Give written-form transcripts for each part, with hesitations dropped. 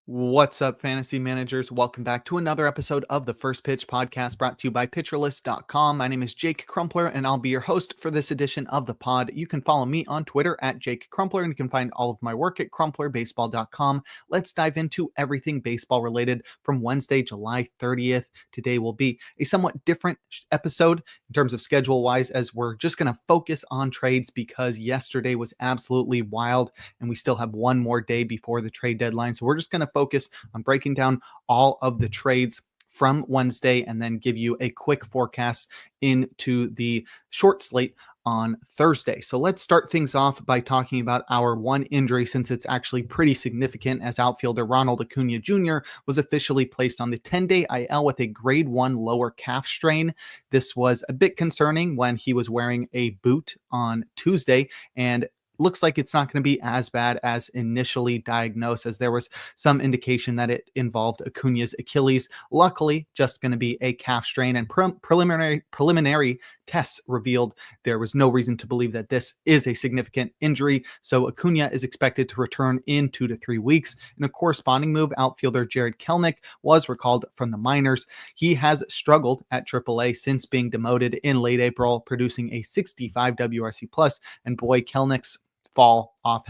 What's up, fantasy managers? Welcome back to another episode of the First Pitch podcast brought to you by PitcherList.com. My name is Jake Crumpler, and I'll be your host for this edition of the pod. You can follow me on Twitter at Jake Crumpler, and you can find all of my work at CrumplerBaseball.com. Let's dive into everything baseball related from Wednesday, July 30th. Today will be a somewhat different episode in terms of schedule-wise, as we're just going to focus on trades because yesterday was absolutely wild, and we still have one more day before the trade deadline. So we're just going to focus on breaking down all of the trades from Wednesday and then give you a quick forecast into the short slate on Thursday. So let's start things off by talking about our one injury, since it's actually pretty significant, as outfielder Ronald Acuna Jr. was officially placed on the 10-day IL with a grade 1 lower calf strain. This was a bit concerning when he was wearing a boot on Tuesday, and looks like it's not going to be as bad as initially diagnosed, as there was some indication that it involved Acuna's Achilles. Luckily, just going to be a calf strain, and preliminary tests revealed there was no reason to believe that this is a significant injury. So Acuna is expected to return in 2 to 3 weeks. In a corresponding move, outfielder Jared Kelenic was recalled from the minors. He has struggled at AAA since being demoted in late April, producing a 65 WRC plus, and boy, Kelnic's fall off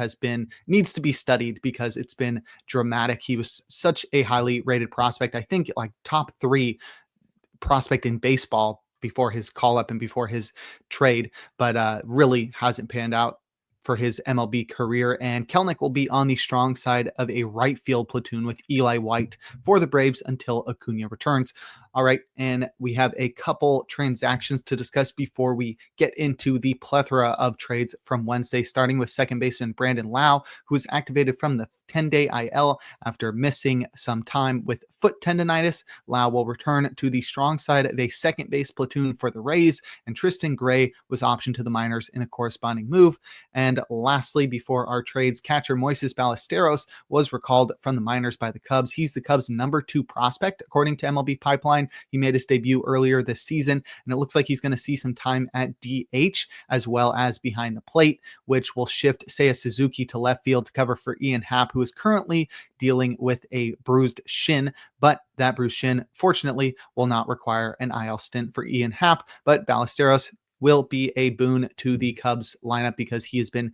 needs to be studied because it's been dramatic. He was such a highly rated prospect. I think like top 3 prospect in baseball before his call up and before his trade, but really hasn't panned out for his MLB career. And Kelenic will be on the strong side of a right field platoon with Eli White for the Braves until Acuna returns. All right, and we have a couple transactions to discuss before we get into the plethora of trades from Wednesday, starting with second baseman Brandon Lau, who was activated from the 10-day IL after missing some time with foot tendonitis. Lau will return to the strong side of a second base platoon for the Rays, and Tristan Gray was optioned to the minors in a corresponding move. And lastly, before our trades, catcher Moises Ballesteros was recalled from the minors by the Cubs. He's the Cubs' number 2 prospect, according to MLB Pipeline. He made his debut earlier this season, and it looks like he's going to see some time at DH as well as behind the plate, which will shift Seiya Suzuki to left field to cover for Ian Happ, who is currently dealing with a bruised shin. But that bruised shin, fortunately, will not require an IL stint for Ian Happ. But Ballesteros will be a boon to the Cubs lineup because he has been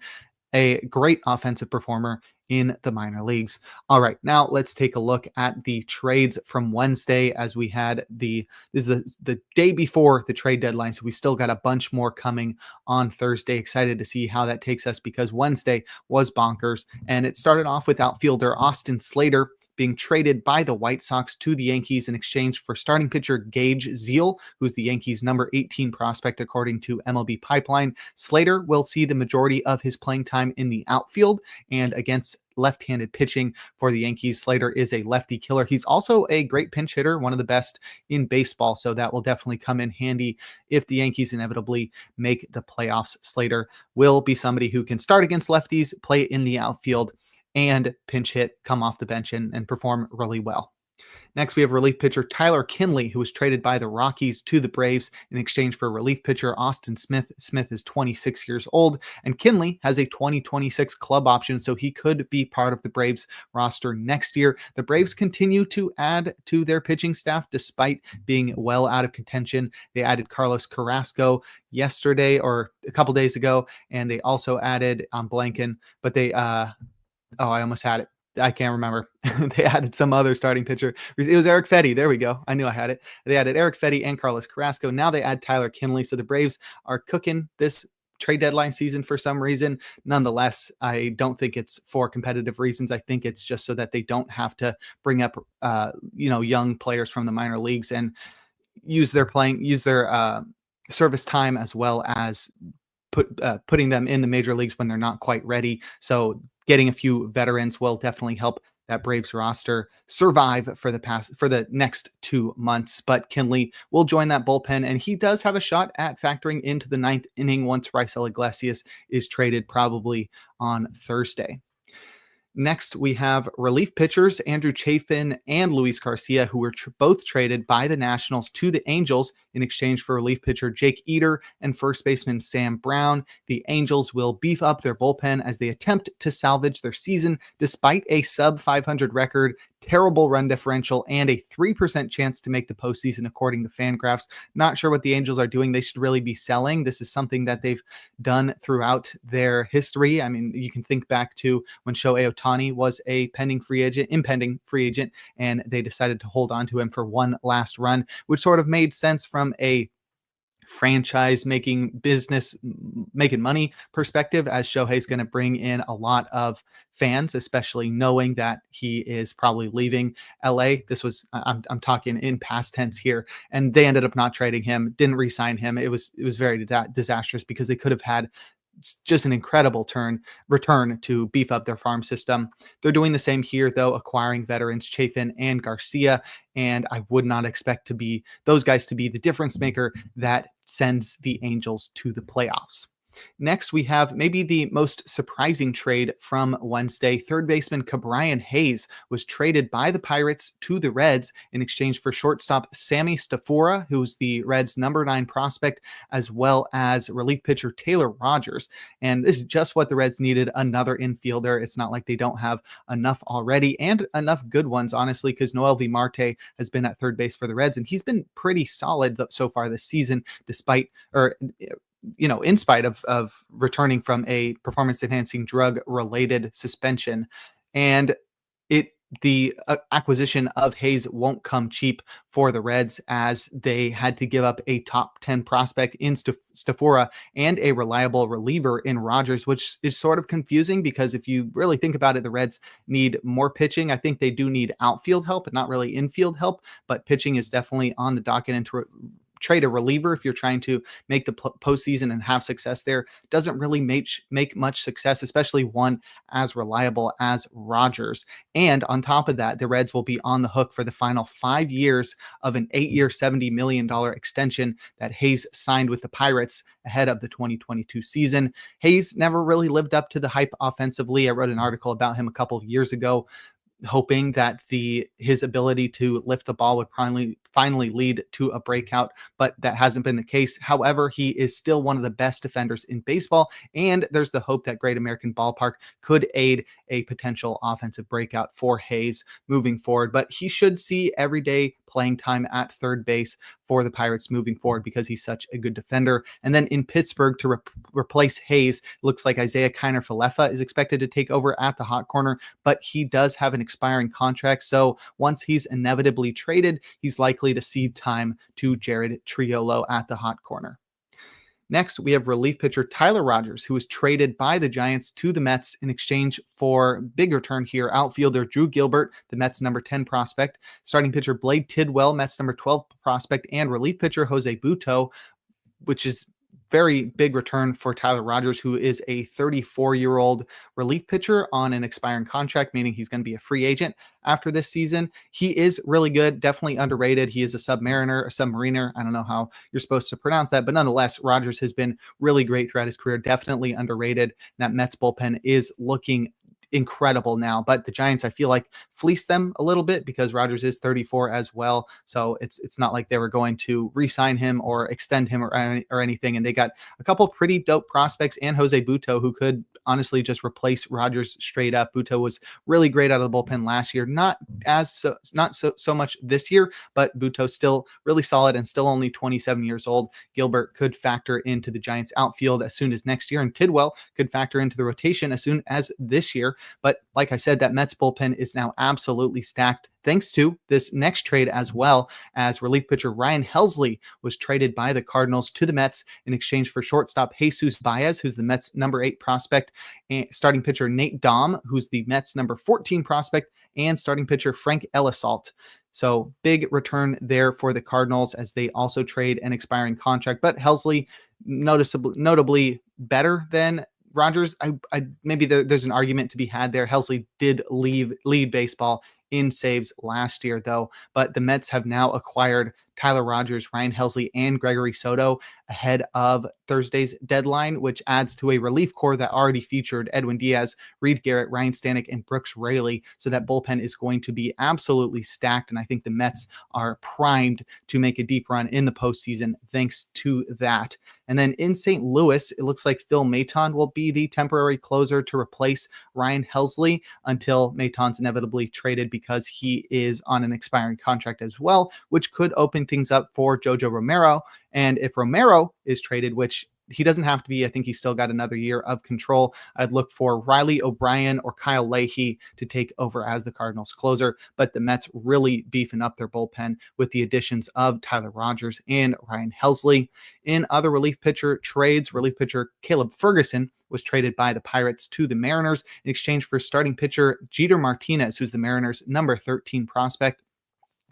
a great offensive performer in the minor leagues. All right, now let's take a look at the trades from Wednesday, as we had this is the day before the trade deadline, so we still got a bunch more coming on Thursday. Excited to see how that takes us because Wednesday was bonkers, and it started off with outfielder Austin Slater being traded by the White Sox to the Yankees in exchange for starting pitcher Gage Zeal, who's the Yankees' number 18 prospect, according to MLB Pipeline. Slater will see the majority of his playing time in the outfield, and against left-handed pitching for the Yankees, Slater is a lefty killer. He's also a great pinch hitter, one of the best in baseball, so that will definitely come in handy if the Yankees inevitably make the playoffs. Slater will be somebody who can start against lefties, play in the outfield, and pinch hit, come off the bench, and perform really well. Next, we have relief pitcher Tyler Kinley, who was traded by the Rockies to the Braves in exchange for relief pitcher Austin Smith. Smith is 26 years old, and Kinley has a 2026 club option, so he could be part of the Braves roster next year. The Braves continue to add to their pitching staff despite being well out of contention. They added Carlos Carrasco yesterday or a couple days ago, and they also added Blanken, but they I almost had it. I can't remember. They added some other starting pitcher. It was Eric Fetty. There we go. I knew I had it. They added Eric Fetty and Carlos Carrasco. Now they add Tyler Kinley. So the Braves are cooking this trade deadline season for some reason. Nonetheless, I don't think it's for competitive reasons. I think it's just so that they don't have to bring up, young players from the minor leagues and use their service time, as well as putting them in the major leagues when they're not quite ready. So getting a few veterans will definitely help that Braves roster survive for the next 2 months. But Kinley will join that bullpen, and he does have a shot at factoring into the 9th inning once Raisel Iglesias is traded, probably on Thursday. Next, we have relief pitchers Andrew Chafin and Luis Garcia, who were both traded by the Nationals to the Angels in exchange for relief pitcher Jake Eder and first baseman Sam Brown. The Angels will beef up their bullpen as they attempt to salvage their season despite a sub-500 record terrible run differential, and a 3% chance to make the postseason, according to Fangraphs. Not sure what the Angels are doing. They should really be selling. This is something that they've done throughout their history. I mean, you can think back to when Shohei Ohtani was a impending free agent, and they decided to hold on to him for one last run, which sort of made sense from a franchise making money perspective, as Shohei's going to bring in a lot of fans, especially knowing that he is probably leaving LA. This was I'm talking in past tense here, and they ended up not trading him, didn't re-sign him. It was very disastrous because they could have had just an incredible return to beef up their farm system. They're doing the same here, though, acquiring veterans Chafin and Garcia, and I would not expect those guys to be the difference maker that sends the Angels to the playoffs. Next, we have maybe the most surprising trade from Wednesday. Third baseman Ke'Bryan Hayes was traded by the Pirates to the Reds in exchange for shortstop Sammy Stafora, who's the Reds' number 9 prospect, as well as relief pitcher Taylor Rogers. And this is just what the Reds needed, another infielder. It's not like they don't have enough already, and enough good ones, honestly, because Noel V. Marte has been at third base for the Reds, and he's been pretty solid so far this season, in spite of returning from a performance-enhancing drug-related suspension. And the acquisition of Hayes won't come cheap for the Reds, as they had to give up a top 10 prospect in Stafora and a reliable reliever in Rogers, which is sort of confusing because if you really think about it, the Reds need more pitching. I think they do need outfield help, but not really infield help, but pitching is definitely on the docket, and to trade a reliever if you're trying to make the postseason and have success there doesn't really make much success, especially one as reliable as Rogers. And on top of that, the Reds will be on the hook for the final 5 years of an 8-year, $70 million extension that Hayes signed with the Pirates ahead of the 2022 season. Hayes never really lived up to the hype offensively. I wrote an article about him a couple of years ago, hoping that his ability to lift the ball would finally lead to a breakout, but that hasn't been the case. However, he is still one of the best defenders in baseball, and there's the hope that Great American Ballpark could aid a potential offensive breakout for Hayes moving forward. But he should see everyday playing time at third base for the Pirates moving forward because he's such a good defender. And then in Pittsburgh, to replace Hayes, looks like Isaiah Kiner-Falefa is expected to take over at the hot corner, but he does have an expiring contract. So once he's inevitably traded, he's likely to cede time to Jared Triolo at the hot corner. Next, we have relief pitcher Tyler Rogers, who was traded by the Giants to the Mets in exchange for big return here. Outfielder Drew Gilbert, the Mets' number 10 prospect, starting pitcher Blade Tidwell, Mets' number 12 prospect, and relief pitcher Jose Butto, which is very big return for Tyler Rogers, who is a 34-year-old relief pitcher on an expiring contract, meaning he's going to be a free agent after this season. He is really good, definitely underrated. He is a submariner. I don't know how you're supposed to pronounce that, but nonetheless, Rogers has been really great throughout his career, definitely underrated. That Mets bullpen is looking incredible now, but the Giants, I feel like, fleeced them a little bit because Rogers is 34 as well. So it's not like they were going to re-sign him or extend him or anything. And they got a couple pretty dope prospects and Jose Butto, who could honestly just replace Rogers straight up. Butto was really great out of the bullpen last year, not so much this year, but Butto still really solid and still only 27 years old. Gilbert could factor into the Giants outfield as soon as next year, and Tidwell could factor into the rotation as soon as this year. But like I said, that Mets bullpen is now absolutely stacked thanks to this next trade, as well as relief pitcher Ryan Helsley was traded by the Cardinals to the Mets in exchange for shortstop Jesus Baez, who's the Mets' number 8 prospect, and starting pitcher Nate Dahm, who's the Mets' number 14 prospect, and starting pitcher Frank Ellisalt. So big return there for the Cardinals as they also trade an expiring contract. But Helsley notably better than Rogers. Maybe there's an argument to be had there. Helsley did lead baseball in saves last year, though, but the Mets have now acquired Tyler Rogers, Ryan Helsley, and Gregory Soto ahead of Thursday's deadline, which adds to a relief core that already featured Edwin Diaz, Reed Garrett, Ryan Stanek, and Brooks Raley. So that bullpen is going to be absolutely stacked. And I think the Mets are primed to make a deep run in the postseason thanks to that. And then in St. Louis, it looks like Phil Maton will be the temporary closer to replace Ryan Helsley until Maton's inevitably traded, because he is on an expiring contract as well, which could open things up for Jojo Romero. And if Romero is traded, which he doesn't have to be, I think he's still got another year of control, I'd look for Riley O'Brien or Kyle Leahy to take over as the Cardinals closer. But the Mets really beefing up their bullpen with the additions of Tyler Rogers and Ryan Helsley. In other relief pitcher trades, relief pitcher Caleb Ferguson was traded by the Pirates to the Mariners in exchange for starting pitcher Jeter Martinez, who's the Mariners' number 13 prospect.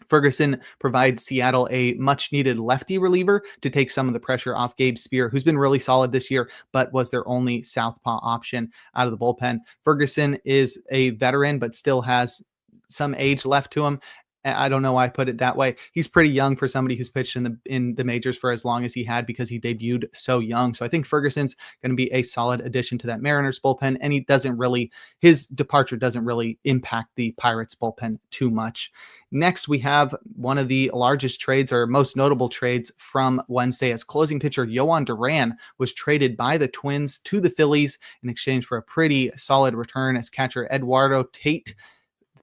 Ferguson provides Seattle a much-needed lefty reliever to take some of the pressure off Gabe Spear, who's been really solid this year, but was their only southpaw option out of the bullpen. Ferguson is a veteran, but still has some age left to him. I don't know why I put it that way. He's pretty young for somebody who's pitched in the majors for as long as he had, because he debuted so young. So I think Ferguson's going to be a solid addition to that Mariners bullpen, and his departure doesn't really impact the Pirates bullpen too much. Next, we have one of the largest trades, or most notable trades, from Wednesday, as closing pitcher Yohan Duran was traded by the Twins to the Phillies in exchange for a pretty solid return as catcher Eduardo Tate,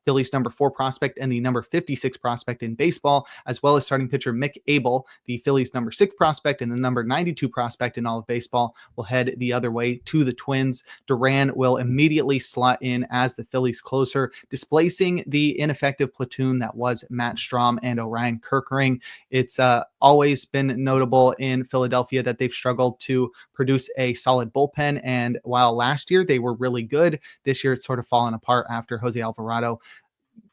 Phillies number 4 prospect and the number 56 prospect in baseball, as well as starting pitcher Mick Abel, the Phillies number 6 prospect and the number 92 prospect in all of baseball, will head the other way to the Twins. Duran will immediately slot in as the Phillies closer, displacing the ineffective platoon that was Matt Strahm and Orion Kerkering. It's always been notable in Philadelphia that they've struggled to produce a solid bullpen, and while last year they were really good, this year it's sort of fallen apart after Jose Alvarado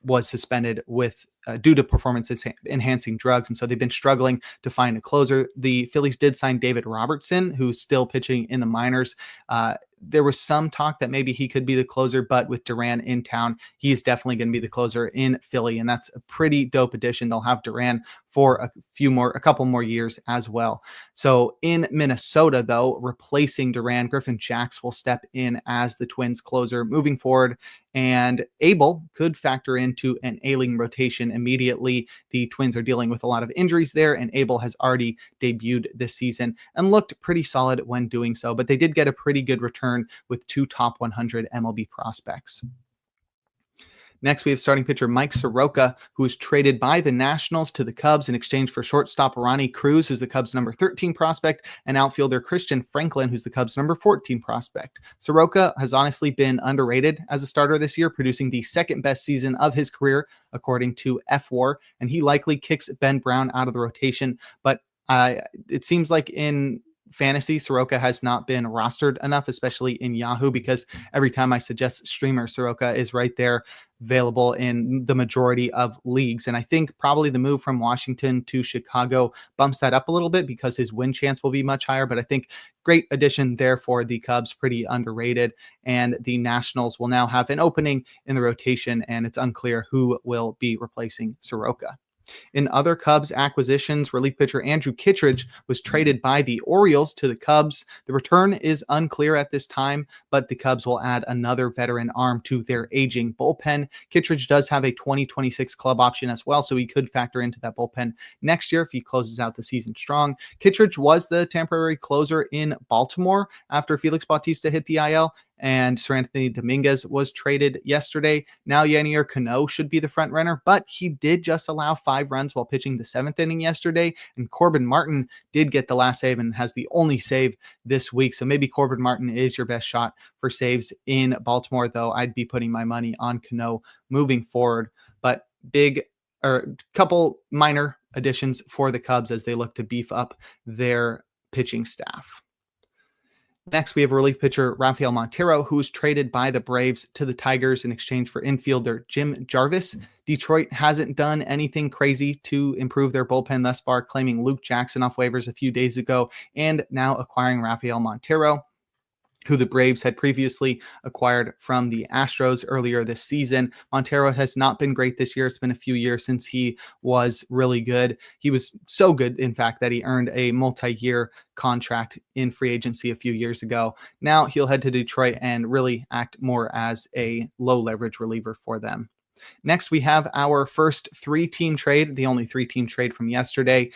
was suspended with due to performance enhancing drugs. And so they've been struggling to find a closer. The Phillies did sign David Robertson, who's still pitching in the minors. There was some talk that maybe he could be the closer, but with Duran in town, he is definitely going to be the closer in Philly. And that's a pretty dope addition. They'll have Duran for a couple more years as well. So in Minnesota, though, replacing Duran, Griffin Jax will step in as the Twins closer moving forward. And Abel could factor into an ailing rotation immediately. The Twins are dealing with a lot of injuries there, and Abel has already debuted this season and looked pretty solid when doing so. But they did get a pretty good return with 2 top 100 MLB prospects. Next, we have starting pitcher Mike Soroka, who was traded by the Nationals to the Cubs in exchange for shortstop Ronnie Cruz, who's the Cubs' number 13 prospect, and outfielder Christian Franklin, who's the Cubs' number 14 prospect. Soroka has honestly been underrated as a starter this year, producing the second best season of his career, according to FWAR, and he likely kicks Ben Brown out of the rotation, but it seems like in fantasy, Soroka has not been rostered enough, especially in Yahoo, because every time I suggest streamer, Soroka is right there available in the majority of leagues. And I think probably the move from Washington to Chicago bumps that up a little bit because his win chance will be much higher. But I think great addition there for the Cubs, pretty underrated. And the Nationals will now have an opening in the rotation, and it's unclear who will be replacing Soroka. In other Cubs acquisitions, relief pitcher Andrew Kittredge was traded by the Orioles to the Cubs. The return is unclear at this time, but the Cubs will add another veteran arm to their aging bullpen. Kittredge does have a 2026 club option as well, so he could factor into that bullpen next year if he closes out the season strong. Kittredge was the temporary closer in Baltimore after Felix Bautista hit the IL, and Sir Anthony Dominguez was traded yesterday. Now Yanier Cano should be the front runner, but he did just allow 5 runs while pitching the 7th inning yesterday, and Corbin Martin did get the last save and has the only save this week. So maybe Corbin Martin is your best shot for saves in Baltimore, though I'd be putting my money on Cano moving forward. But couple minor additions for the Cubs as they look to beef up their pitching staff. Next, we have relief pitcher Rafael Montero, who was traded by the Braves to the Tigers in exchange for infielder Jim Jarvis. Detroit hasn't done anything crazy to improve their bullpen thus far, claiming Luke Jackson off waivers a few days ago and now acquiring Rafael Montero. who the Braves had previously acquired from the Astros earlier this season. Montero has not been great this year. It's been a few years since he was really good. He was so good, in fact, that he earned a multi-year contract in free agency a few years ago. Now he'll head to Detroit and really act more as a low leverage reliever for them. Next, we have our first three-team trade, the only three-team trade from yesterday.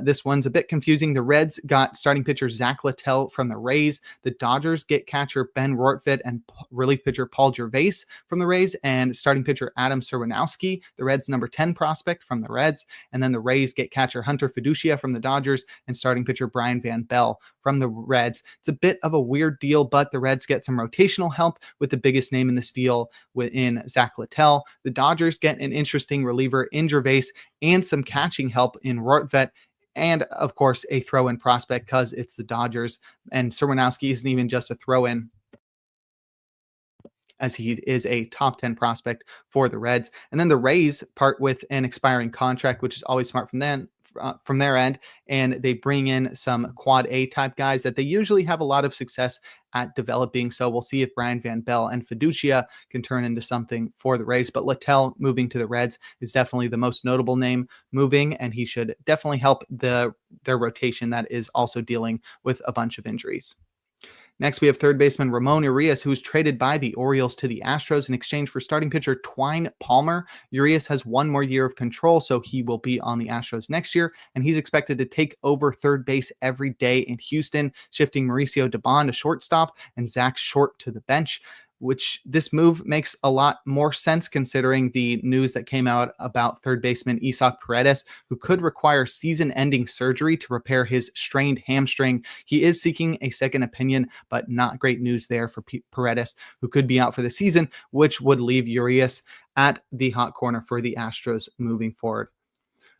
This one's a bit confusing. The Reds got starting pitcher Zach Littell from the Rays. The Dodgers get catcher Ben Rortvedt and relief pitcher Paul Gervais from the Rays, and starting pitcher Adam Serwinowski, the Reds' number 10 prospect, from the Reds. And then the Rays get catcher Hunter Fiducia from the Dodgers and starting pitcher Brian Van Bell from the Reds. It's a bit of a weird deal, but the Reds get some rotational help with the biggest name in this deal within Zach Littell. The Dodgers get an interesting reliever in Gervais and some catching help in Rortvedt, and of course a throw-in prospect because it's the Dodgers, and Serwinowski isn't even just a throw-in, as he is a top 10 prospect for the Reds. And then the Rays part with an expiring contract, which is always smart from their end, and they bring in some quad A type guys that they usually have a lot of success at developing. So we'll see if Brian Van Bell and Fiducia can turn into something for the Rays. But Littell moving to the Reds is definitely the most notable name moving, and he should definitely help their rotation that is also dealing with a bunch of injuries. Next, we have third baseman Ramon Urias, who was traded by the Orioles to the Astros in exchange for starting pitcher Twine Palmer. Urias has one more year of control, so he will be on the Astros next year, and he's expected to take over third base every day in Houston, shifting Mauricio Dubon to shortstop and Zach Short to the bench, which this move makes a lot more sense considering the news that came out about third baseman Isaac Paredes, who could require season-ending surgery to repair his strained hamstring. He is seeking a second opinion, but not great news there for Paredes, who could be out for the season, which would leave Urias at the hot corner for the Astros moving forward.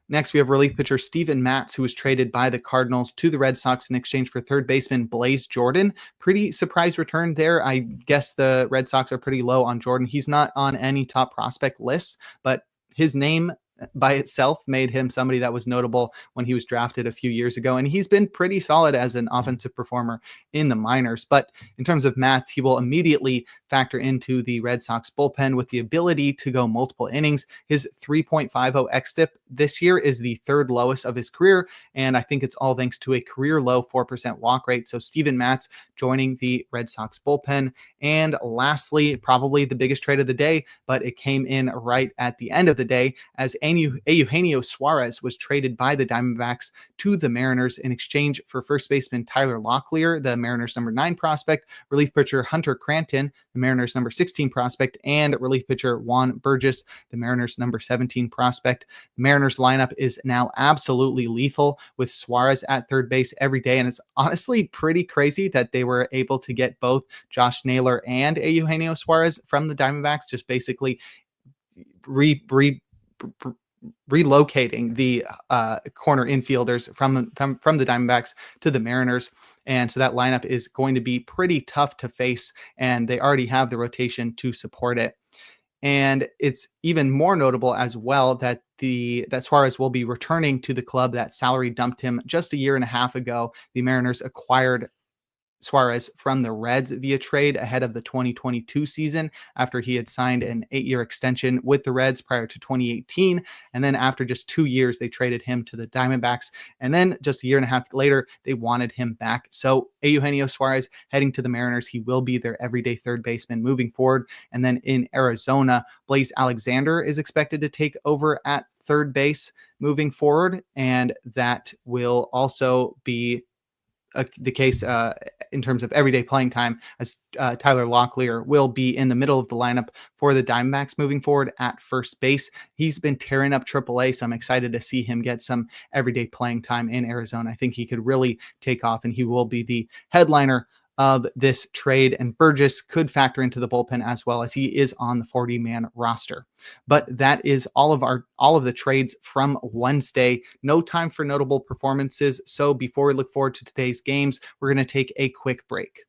Next, we have relief pitcher Steven Matz, who was traded by the Cardinals to the Red Sox in exchange for third baseman Blaze Jordan. Pretty surprise return there. I guess the Red Sox are pretty low on Jordan. He's not on any top prospect lists, but his name by itself made him somebody that was notable when he was drafted a few years ago. And he's been pretty solid as an offensive performer in the minors. But in terms of Matz, he will immediately factor into the Red Sox bullpen with the ability to go multiple innings. His 3.50 xFIP this year is the third lowest of his career, and I think it's all thanks to a career low 4% walk rate. So Steven Matz joining the Red Sox bullpen. And lastly, probably the biggest trade of the day, but it came in right at the end of the day, as Eugenio Suarez was traded by the Diamondbacks to the Mariners in exchange for first baseman Tyler Locklear, the Mariners' number 9 prospect, relief pitcher Hunter Cranton, the Mariners' number 16 prospect, and relief pitcher Juan Burgess, the Mariners' number 17 prospect. The Mariners lineup is now absolutely lethal with Suarez at third base every day, and it's honestly pretty crazy that they were able to get both Josh Naylor and Eugenio Suarez from the Diamondbacks, just basically relocating the corner infielders from the Diamondbacks to the Mariners. And so that lineup is going to be pretty tough to face, and they already have the rotation to support it. And it's even more notable as well that Suarez will be returning to the club that salary dumped him just a year and a half ago. The Mariners acquired Suarez from the Reds via trade ahead of the 2022 season after he had signed an 8-year extension with the Reds prior to 2018. And then after just 2 years, they traded him to the Diamondbacks. And then just a year and a half later, they wanted him back. So Eugenio Suarez heading to the Mariners. He will be their everyday third baseman moving forward. And then in Arizona, Blaze Alexander is expected to take over at third base moving forward. And that will also be the case in terms of everyday playing time, as Tyler Locklear will be in the middle of the lineup for the Diamondbacks moving forward at first base. He's been tearing up AAA, so I'm excited to see him get some everyday playing time in Arizona. I think he could really take off, and he will be the headliner of this trade, and Burgess could factor into the bullpen as well, as he is on the 40-man roster. But that is all of the trades from Wednesday. No time for notable performances. So before we look forward to today's games, we're going to take a quick break.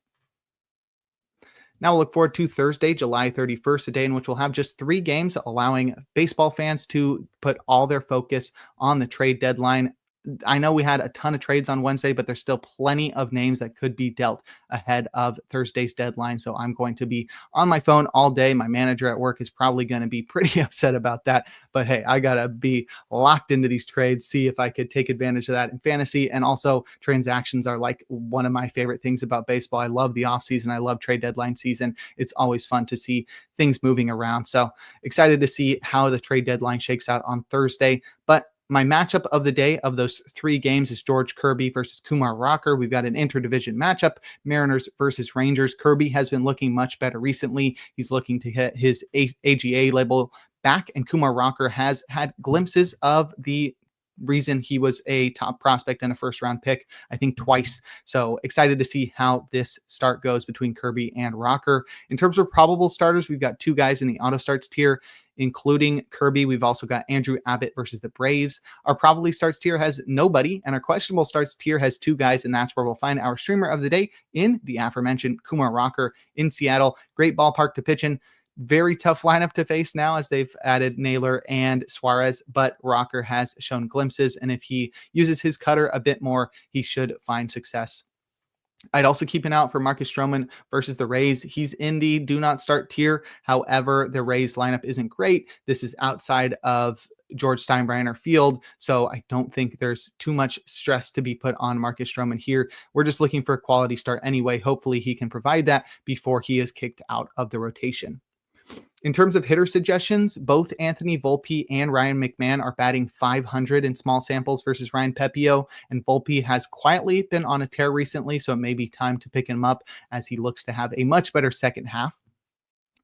Now we'll look forward to Thursday, July 31st, a day in which we'll have just 3 games, allowing baseball fans to put all their focus on the trade deadline. I know we had a ton of trades on Wednesday, but there's still plenty of names that could be dealt ahead of Thursday's deadline. So I'm going to be on my phone all day. My manager at work is probably going to be pretty upset about that. But hey, I got to be locked into these trades, see if I could take advantage of that in fantasy. And also, transactions are like one of my favorite things about baseball. I love the offseason. I love trade deadline season. It's always fun to see things moving around. So excited to see how the trade deadline shakes out on Thursday. But my matchup of the day of those 3 games is George Kirby versus Kumar Rocker. We've got an interdivision matchup, Mariners versus Rangers. Kirby has been looking much better recently. He's looking to hit his AGA label back, and Kumar Rocker has had glimpses of the reason he was a top prospect and a first-round pick, I think twice. So excited to see how this start goes between Kirby and Rocker. In terms of probable starters, we've got 2 guys in the auto starts tier, including Kirby. We've also got Andrew Abbott versus the Braves. Our probably starts tier has nobody, and our questionable starts tier has 2 guys, and that's where we'll find our streamer of the day in the aforementioned Kumar Rocker in Seattle. Great ballpark to pitch in. Very tough lineup to face now as they've added Naylor and Suarez, but Rocker has shown glimpses, and if he uses his cutter a bit more, he should find success. I'd also keep an eye out for Marcus Stroman versus the Rays. He's in the do not start tier. However, the Rays lineup isn't great. This is outside of George Steinbrenner Field, so I don't think there's too much stress to be put on Marcus Stroman here. We're just looking for a quality start anyway. Hopefully he can provide that before he is kicked out of the rotation. In terms of hitter suggestions, both Anthony Volpe and Ryan McMahon are batting .500 in small samples versus Ryan Pepio, and Volpe has quietly been on a tear recently, so it may be time to pick him up as he looks to have a much better second half.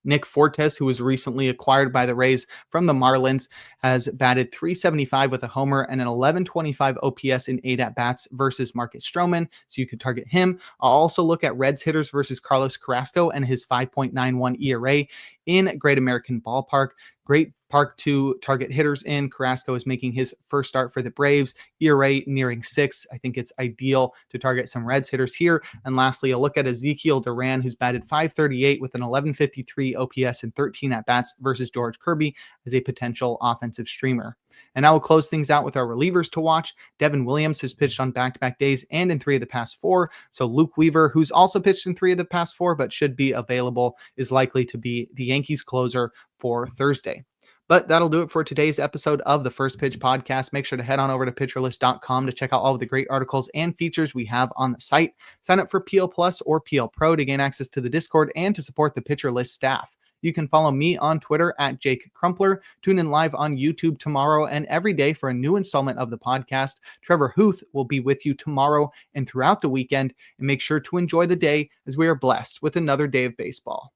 Nick Fortes, who was recently acquired by the Rays from the Marlins, has batted .375 with a homer and an .1125 OPS in 8 at-bats versus Marcus Stroman, so you could target him. I'll also look at Reds hitters versus Carlos Carrasco and his 5.91 ERA in Great American Ballpark. Great park to target hitters in. Carrasco is making his first start for the Braves. ERA nearing 6. I think it's ideal to target some Reds hitters here. And lastly, a look at Ezekiel Duran, who's batted .538 with an 1153 OPS and 13 at-bats versus George Kirby as a potential offensive streamer. And I will close things out with our relievers to watch. Devin Williams has pitched on back-to-back days and in 3 of the past 4. So Luke Weaver, who's also pitched in 3 of the past 4 but should be available, is likely to be the Yankees closer for Thursday. But that'll do it for today's episode of the First Pitch Podcast. Make sure to head on over to pitcherlist.com to check out all of the great articles and features we have on the site. Sign up for PL Plus or PL Pro to gain access to the Discord and to support the Pitcher List staff. You can follow me on Twitter at Jake Crumpler. Tune in live on YouTube tomorrow and every day for a new installment of the podcast. Trevor Hooth will be with you tomorrow and throughout the weekend. And make sure to enjoy the day as we are blessed with another day of baseball.